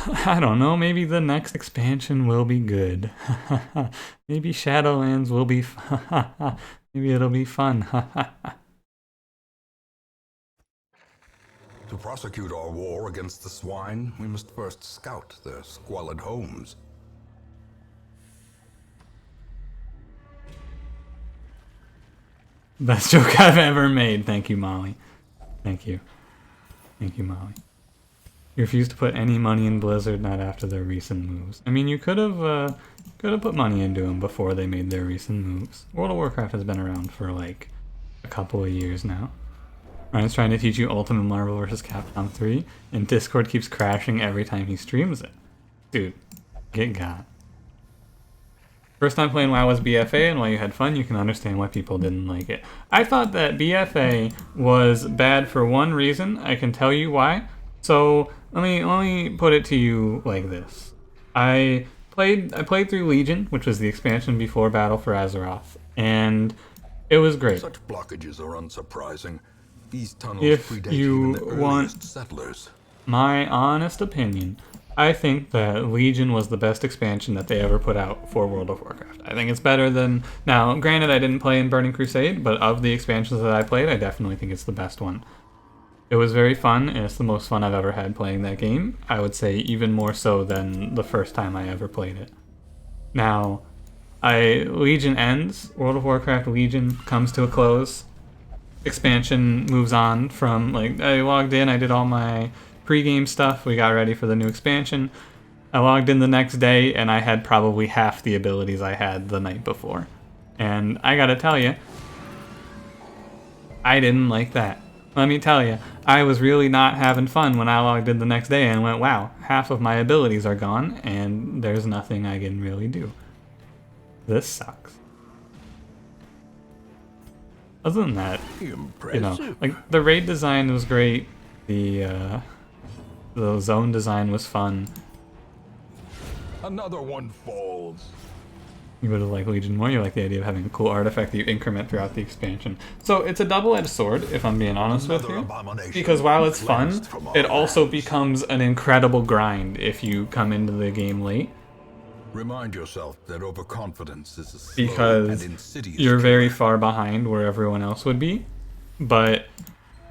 I don't know, maybe the next expansion will be good. Maybe Shadowlands will be maybe it'll be fun. To prosecute our war against the swine, we must first scout their squalid homes. Best joke I've ever made. Thank you, Molly. Thank you. Thank you, Molly. You refuse to put any money in Blizzard, not after their recent moves. I mean, you could have put money into them before they made their recent moves. World of Warcraft has been around for like a couple of years now. Ryan's trying to teach you Ultimate Marvel vs. Capcom 3, and Discord keeps crashing every time he streams it. Dude, get got. First time playing WoW was BFA, and while you had fun, you can understand why people didn't like it. I thought that BFA was bad for one reason. I can tell you why. So let me put it to you like this. I played through Legion, which was the expansion before Battle for Azeroth, and it was great. Such blockages are unsurprising. These tunnels If predate you even the earliest want settlers. my honest opinion, I think that Legion was the best expansion that they ever put out for World of Warcraft. I think it's better than... Now, granted, I didn't play in Burning Crusade, but of the expansions that I played, I definitely think it's the best one. It was very fun, and it's the most fun I've ever had playing that game. I would say even more so than the first time I ever played it. Now, Legion ends, World of Warcraft Legion comes to a close. Expansion moves on from, like, I logged in, I did all my pre-game stuff, we got ready for the new expansion. I logged in the next day, and I had probably half the abilities I had the night before. And I gotta tell you, I didn't like that. Let me tell you, I was really not having fun when I logged in the next day and went, wow, half of my abilities are gone, and there's nothing I can really do. This sucks. Other than that, Impressive. you know, like, the raid design was great, the zone design was fun. Another one falls. You would have liked Legion more. You like the idea of having a cool artifact that you increment throughout the expansion. So it's a double-edged sword, if I'm being honest with you. Because while it's fun, it also becomes an incredible grind if you come into the game late. Remind yourself that overconfidence is a slow Because and insidious you're very killer. far behind where everyone else would be. But,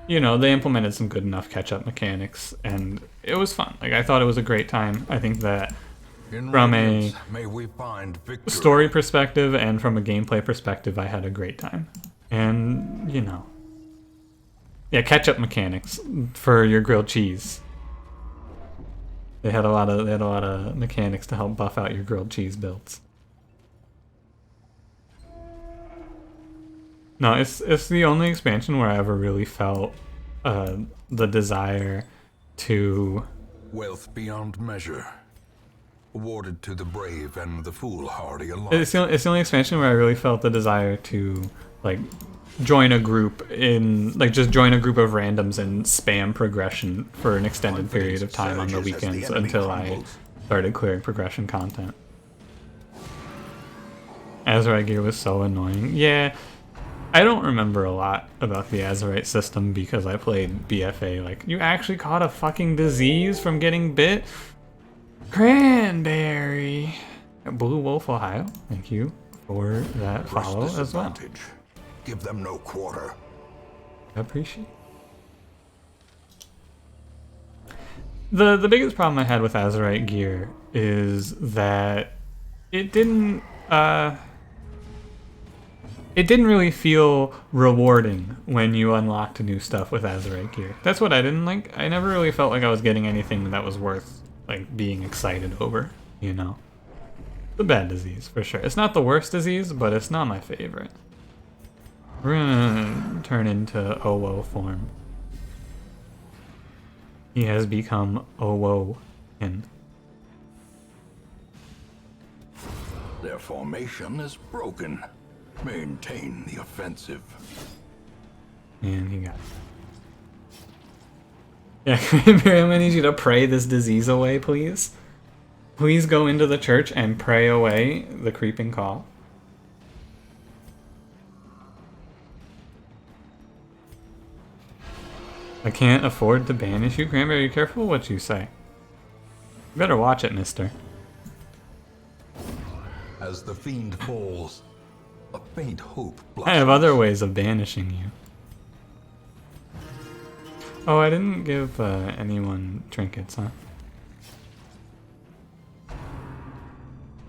you know, they implemented some good enough catch-up mechanics, and it was fun. Like, I thought it was a great time. I think that In from radiance, a may we find victory. story perspective and from a gameplay perspective, I had a great time. And, you know, yeah, ketchup mechanics for your grilled cheese. They had a lot of mechanics to help buff out your grilled cheese builds. No, it's the only expansion where I ever really felt the desire to... Wealth beyond measure, awarded to the brave and the foolhardy alike. It's the only expansion where I really felt the desire to, like, join a group in, like, just join a group of randoms and spam progression for an extended period of time on the Surges as the weekends enemy until I crumbles. started clearing progression content. Azerite gear was so annoying. Yeah, I don't remember a lot about the Azerite system because I played BFA. Like, you actually caught a fucking disease from getting bit? Cranberry. Blue Wolf, Ohio. Thank you for that Press follow as well. disadvantage. Give them no quarter. I appreciate the biggest problem I had with Azerite gear is that it didn't really feel rewarding when you unlocked new stuff with Azerite gear. That's what I didn't like. I never really felt like I was getting anything that was worth, like, being excited over, you know? The bad disease, for sure. It's not the worst disease, but it's not my favorite. We're gonna turn into Owo form. He has become Owo-in. Their formation is broken. Maintain the offensive. And he got it. Yeah, Miriam, I need you to pray this disease away, please. Please go into the church and pray away the creeping cough. I can't afford to banish you, Cranberry. Careful what you say. You better watch it, mister. As the fiend falls, a faint hope blossoms. I have other ways of banishing you. Oh, I didn't give anyone trinkets, huh?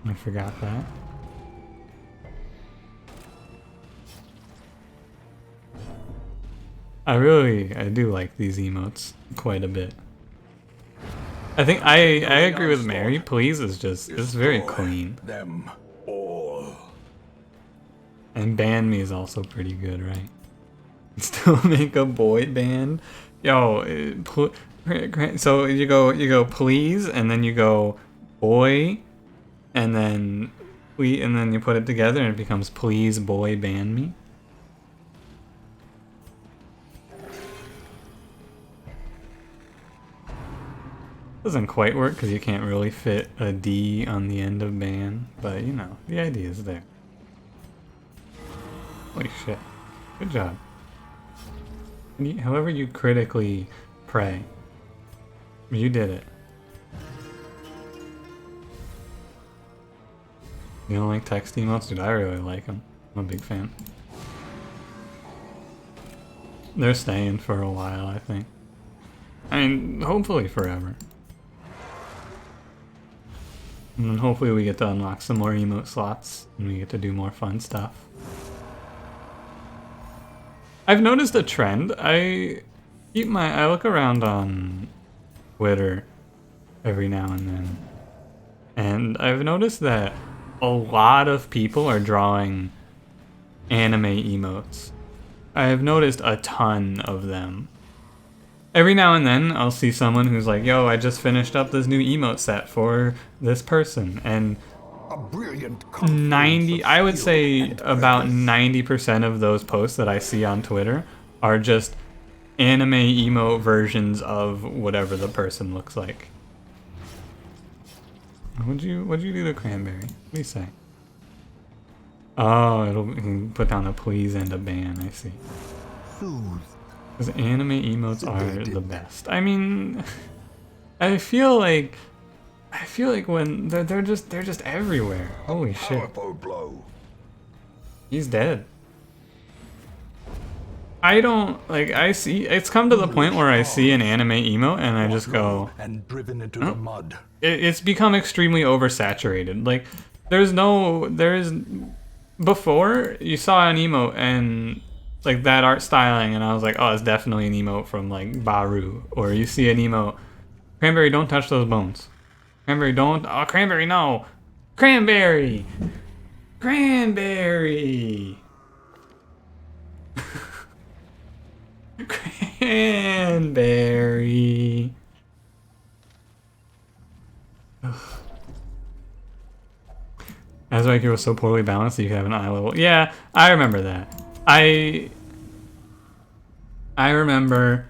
I forgot that. I do like these emotes quite a bit. I think I agree with Mary. Please is just, it's very clean. Them all. And ban me is also pretty good, right? Still make a boy band? Yo, so you go please, and then you go boy, and then you put it together and it becomes please boy ban me. Doesn't quite work because you can't really fit a D on the end of ban, but you know, the idea is there. Holy shit. Good job. However you critically pray, you did it. You don't like text emotes? Dude, I really like them. I'm a big fan. They're staying for a while, I think. I mean, hopefully forever. And then hopefully we get to unlock some more emote slots and we get to do more fun stuff. I've noticed a trend. I look around on Twitter every now and then, and I've noticed that a lot of people are drawing anime emotes. I've noticed a ton of them. Every now and then I'll see someone who's like, yo, I just finished up this new emote set for this person, and A brilliant 90, I would say about 90% of those posts that I see on Twitter are just anime emote versions of whatever the person looks like. What'd you do to Cranberry? What do you say? Oh, you can put down a please and a ban, I see. Because anime emotes are the best. I mean, I feel like when they're just everywhere. Holy shit. powerful blow. He's dead. I don't like it's come to the point where I see an anime emote and I just go, And driven into the mud. it's become extremely oversaturated. Like before you saw an emote and like that art styling and I was like, oh, it's definitely an emote from like Baru. Or you see an emote, Cranberry, don't touch those bones. Cranberry, don't. Oh, Cranberry, no. Cranberry. Cranberry. Cranberry. Azurite was so poorly balanced that you could have an eye level. Yeah, I remember that. I remember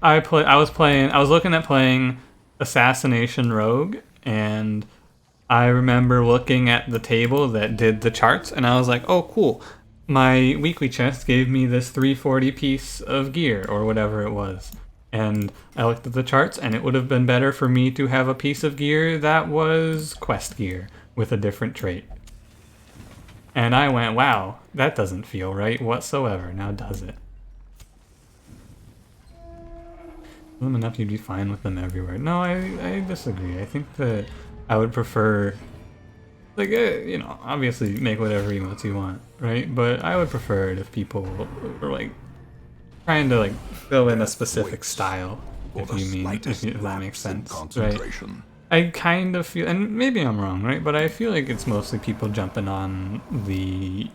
I was looking at playing Assassination Rogue, and I remember looking at the table that did the charts, and I was like, oh cool, my weekly chest gave me this 340 piece of gear, or whatever it was. And I looked at the charts, and it would have been better for me to have a piece of gear that was quest gear, with a different trait. And I went, wow, that doesn't feel right whatsoever, now does it? Them enough you'd be fine with them everywhere. No, I disagree. I think that I would prefer, like, you know, obviously make whatever emotes you want, right? But I would prefer it if people were, like, trying to, like, fill in a specific style, if that makes sense, right? I kind of feel, and maybe I'm wrong, right? But I feel like it's mostly people jumping on the,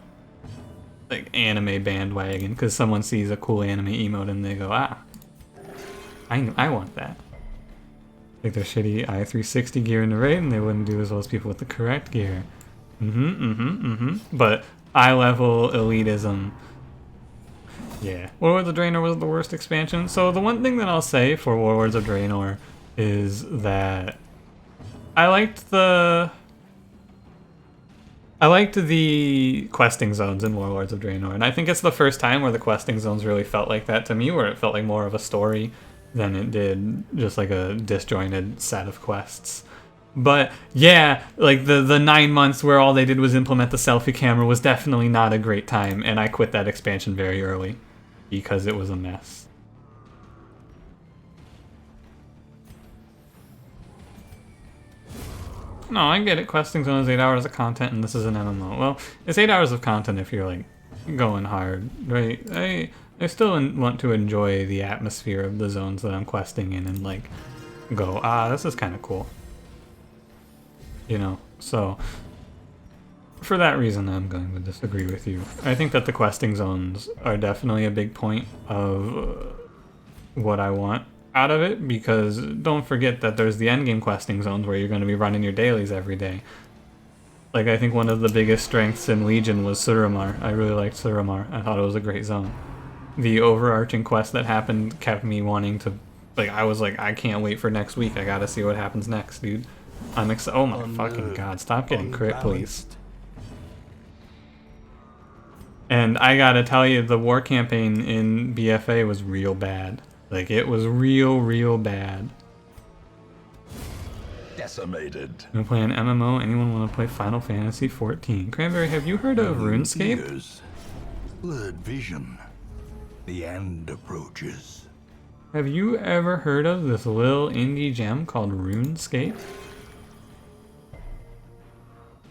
like, anime bandwagon because someone sees a cool anime emote and they go, ah, I want that. Like their shitty i360 gear in the raid, and they wouldn't do as well as people with the correct gear. But eye level elitism. Yeah. Warlords of Draenor was the worst expansion. So the one thing that I'll say for Warlords of Draenor is that I liked the questing zones in Warlords of Draenor, and I think it's the first time where the questing zones really felt like that to me, where it felt like more of a story than it did just like a disjointed set of quests. But yeah, like the 9 months where all they did was implement the selfie camera was definitely not a great time, and I quit that expansion very early because it was a mess. No, I get it. Questing Zone is 8 hours of content, and this is an MMO. Well, it's 8 hours of content if you're like going hard, right? I still want to enjoy the atmosphere of the zones that I'm questing in, and like go, this is kind of cool. You know, so for that reason, I'm going to disagree with you. I think that the questing zones are definitely a big point of what I want out of it, because don't forget that there's the endgame questing zones where you're going to be running your dailies every day. Like, I think one of the biggest strengths in Legion was Suramar. I really liked Suramar. I thought it was a great zone. The overarching quest that happened kept me wanting to, like, I was like, I can't wait for next week. I gotta see what happens next, dude. I'm excited. Oh my fucking god, stop getting crit, please. And I gotta tell you, the war campaign in BFA was real bad. Like, it was real bad. Decimated. You wanna play an MMO? Anyone wanna play Final Fantasy XIV? Cranberry, have you heard of RuneScape? Ears, blurred vision. The end approaches. Have you ever heard of this little indie gem called RuneScape?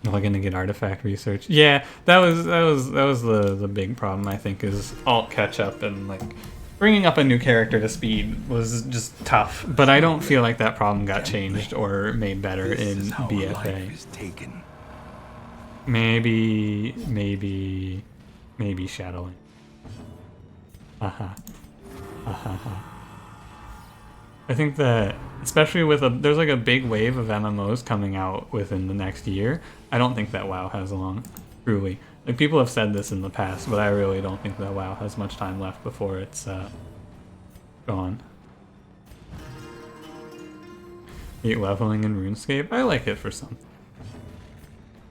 Am I gonna get artifact research? Yeah, that was the big problem, I think, is alt catch up, and like bringing up a new character to speed was just tough. But I don't feel like that problem got changed or made better in BFA. Maybe Shadowing. Haha. I think that, especially with there's like a big wave of MMOs coming out within the next year. I don't think that WoW has long, truly. Like, people have said this in the past, but I really don't think that WoW has much time left before it's gone. Hate leveling in RuneScape. I like it for some,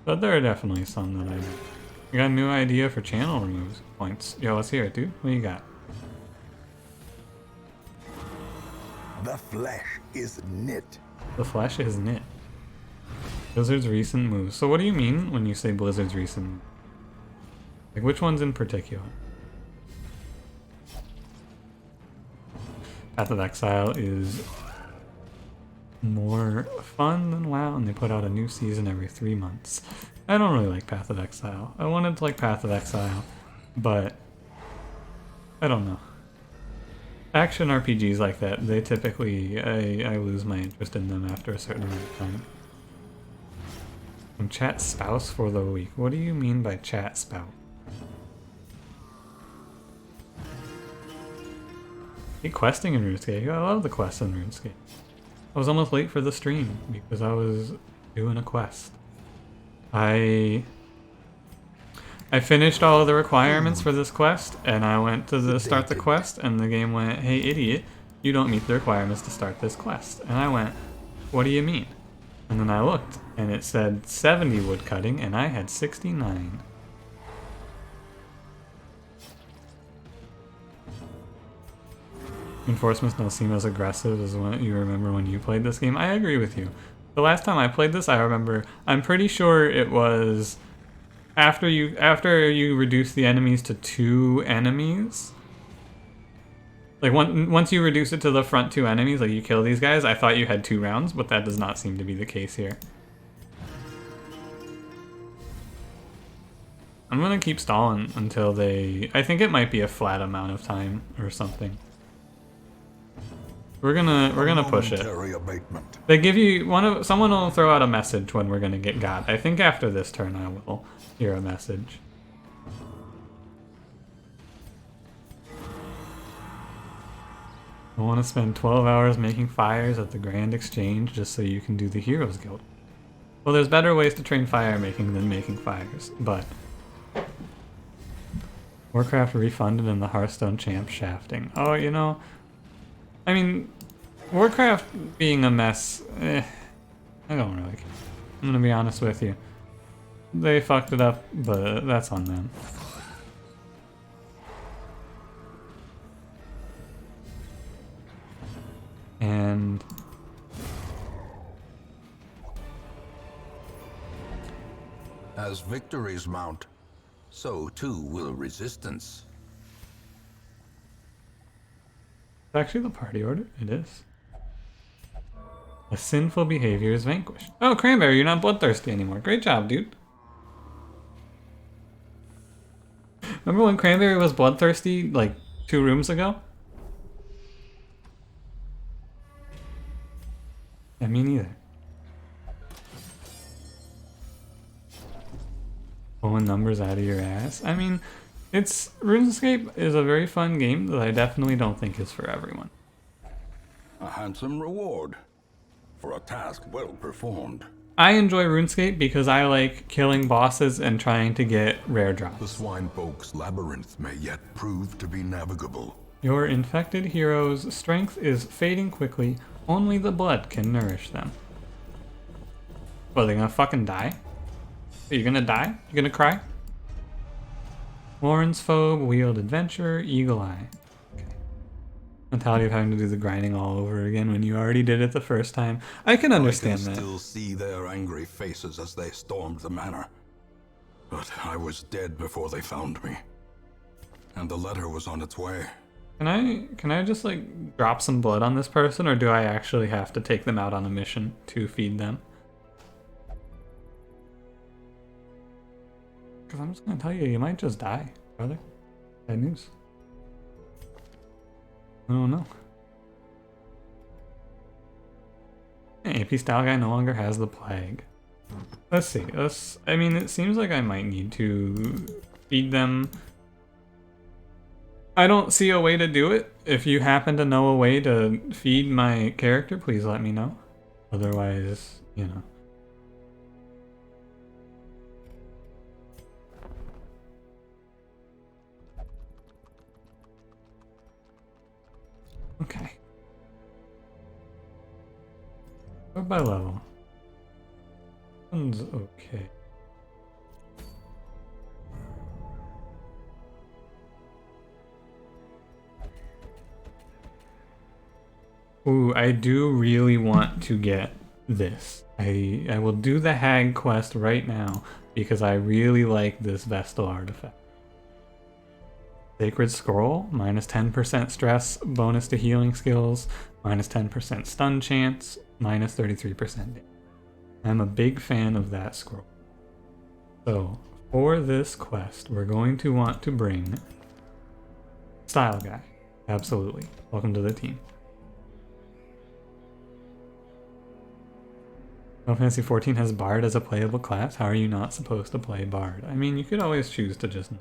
but there are definitely some that I don't. I got a new idea for channel removes points. Yo, let's hear it, dude. What you got? The flesh is knit. The flesh is knit. Blizzard's recent moves. So what do you mean when you say Blizzard's recent moves? Like, which ones in particular? Path of Exile is more fun than WoW, and they put out a new season every 3 months. I don't really like Path of Exile. I wanted to like Path of Exile, but I don't know. Action RPGs like that, they typically, I lose my interest in them after a certain amount of time. Chat spouse for the week. What do you mean by chat spout? Hey, questing in RuneScape. I love the quests in RuneScape. I was almost late for the stream because I was doing a quest. I finished all of the requirements for this quest, and I went to start the quest, and the game went, "Hey idiot, you don't meet the requirements to start this quest." And I went, "What do you mean?" And then I looked, and it said 70 woodcutting, and I had 69. Enforcements don't seem as aggressive as what you remember when you played this game. I agree with you. The last time I played this, I remember, I'm pretty sure it was after you reduce the enemies to 2 enemies. Like, once you reduce it to the front 2 enemies, like you kill these guys, I thought you had 2 rounds, but that does not seem to be the case here. I'm gonna keep stalling until I think it might be a flat amount of time or something. We're gonna push it. Abatement. They give you someone will throw out a message when we're gonna get got. I think after this turn I will hear a message. I want to spend 12 hours making fires at the Grand Exchange just so you can do the Heroes Guild. Well, there's better ways to train fire making than making fires, but Warcraft refunded in the Hearthstone champ shafting. Oh, you know, I mean, Warcraft being a mess, I don't really care. I'm gonna be honest with you. They fucked it up, but that's on them. And As victories mount, so too will resistance. it's actually the party order. It is. A sinful behavior is vanquished. Oh, Cranberry, you're not bloodthirsty anymore. Great job, dude. Remember when Cranberry was bloodthirsty like 2 rooms ago? Yeah, me neither. Pulling numbers out of your ass. I mean, RuneScape is a very fun game that I definitely don't think is for everyone. A handsome reward for a task well performed. I enjoy RuneScape because I like killing bosses and trying to get rare The drops. Swinefolk's labyrinth may yet prove to be navigable. Your infected hero's strength is fading quickly. Only the blood can nourish them. What, are they gonna fucking die? Are you gonna die? You gonna cry? Lawrence Phobe, Wheeled Adventurer, Eagle Eye. Okay. Mentality of having to do the grinding all over again when you already did it the first time. I can understand I can that. still see their angry faces as they stormed the manor. But I was dead before they found me. And the letter was on its way. Can I just like drop some blood on this person, or do I actually have to take them out on a mission to feed them? Because I'm just gonna tell you, you might just die, brother. Bad news. I don't know. AP style guy no longer has the plague. Let's see. I mean, it seems like I might need to feed them. I don't see a way to do it. If you happen to know a way to feed my character, please let me know. Otherwise, you know. Okay. Go by level. One's okay. Ooh, I do really want to get this. I will do the Hag quest right now because I really like this Vestal artifact. Sacred Scroll, minus 10% stress, bonus to healing skills, minus 10% stun chance, minus 33% damage. I'm a big fan of that scroll. So, for this quest, we're going to want to bring Style Guy. Absolutely. Welcome to the team. Final Fantasy XIV has Bard as a playable class. How are you not supposed to play Bard? I mean, you could always choose to just...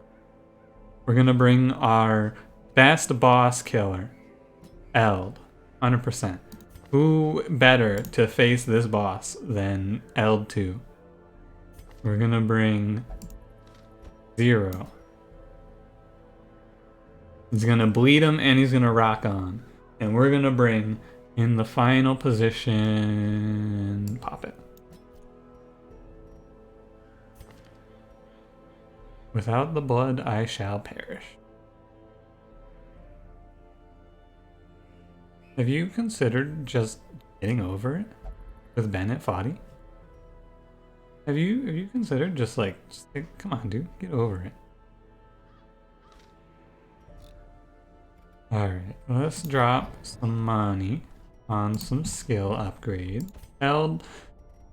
We're gonna bring our best boss killer, Eld, 100%. Who better to face this boss than Eld 2? We're gonna bring Zero. He's gonna bleed him and he's gonna rock on. And we're gonna bring in the final position Pop It. Without the blood, I shall perish. Have you considered just getting over it with Bennett Foddy? Have you considered just like, come on, dude, get over it. Alright, let's drop some money on some skill upgrade. Eld,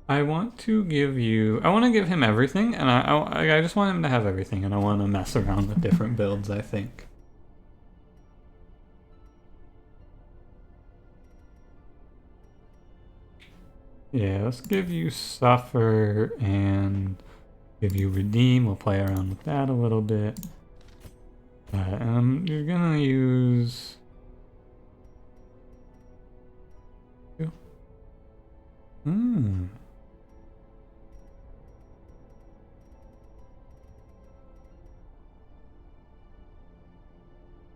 I want to give him everything, and I just want him to have everything, and I want to mess around with different builds, I think. Yeah, let's give you Suffer and give you Redeem. We'll play around with that a little bit. You're gonna use...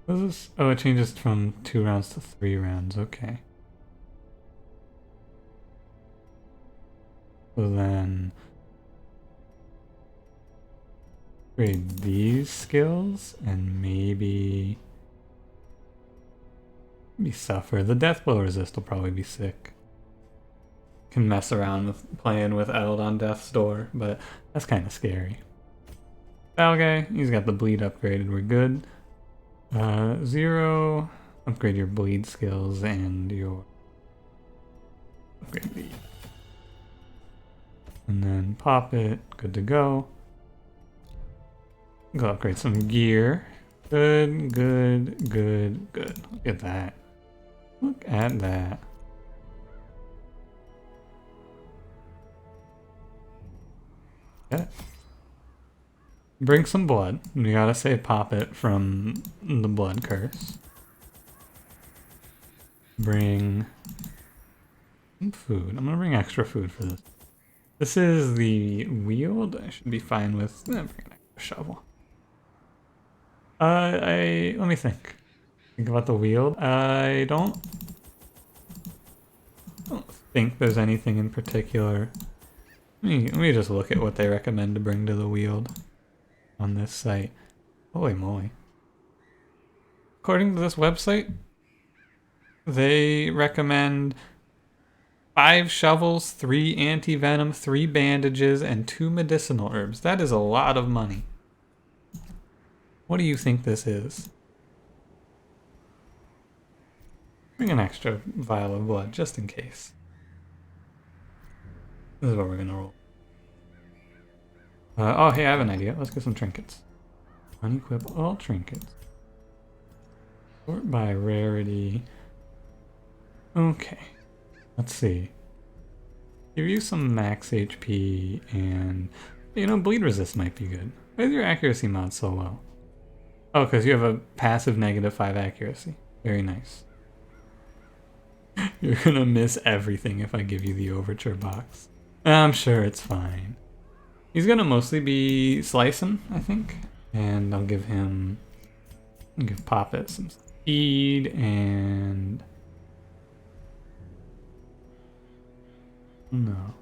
What is this? Oh, it changes from 2 rounds to 3 rounds. Okay. So then... upgrade these skills and maybe... be suffer. The death blow resist will probably be sick. Can mess around with playing with Eld on Death's Door, but that's kind of scary. Foul guy, he's got the bleed upgraded, we're good. 0, upgrade your bleed skills and your upgrade the, and then pop it, good to go. Go upgrade some gear. Good, good, good, good. Look at that. Look at that. Get it. Bring some blood. We gotta save Pop It from the blood curse. Bring some food. I'm gonna bring extra food for this. This is the wield. I should be fine with. Bring an extra shovel. Let me think. Think about the wield. I don't think there's anything in particular. Let me just look at what they recommend to bring to the wield on this site. Holy moly. According to this website, they recommend 5 shovels, 3 anti-venom, 3 bandages, and 2 medicinal herbs. That is a lot of money. What do you think this is? Bring an extra vial of blood, just in case. This is what we're gonna roll. Oh, hey, I have an idea. Let's get some trinkets. Unequip all trinkets. Sort by rarity. Okay. Let's see. Give you some max HP and, you know, bleed resist might be good. Why is your accuracy mod so low? Oh, because you have a passive -5 accuracy. Very nice. You're gonna miss everything if I give you the overture box. I'm sure it's fine. He's gonna mostly be slicing, I think. And I'll give Pop It some speed and... No.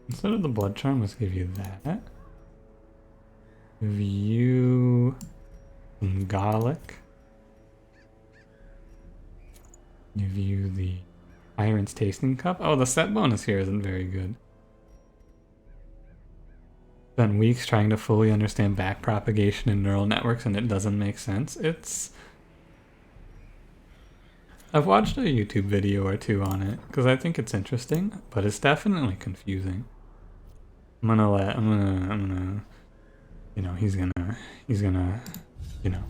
Instead of the blood charm, let's give you that. Give you some garlic. Give you the Iron's Tasting Cup. Oh, the set bonus here isn't very good. Spent weeks trying to fully understand backpropagation in neural networks and it doesn't make sense. I've watched a YouTube video or two on it because I think it's interesting, but it's definitely confusing. I'm gonna, you know, he's gonna, you know,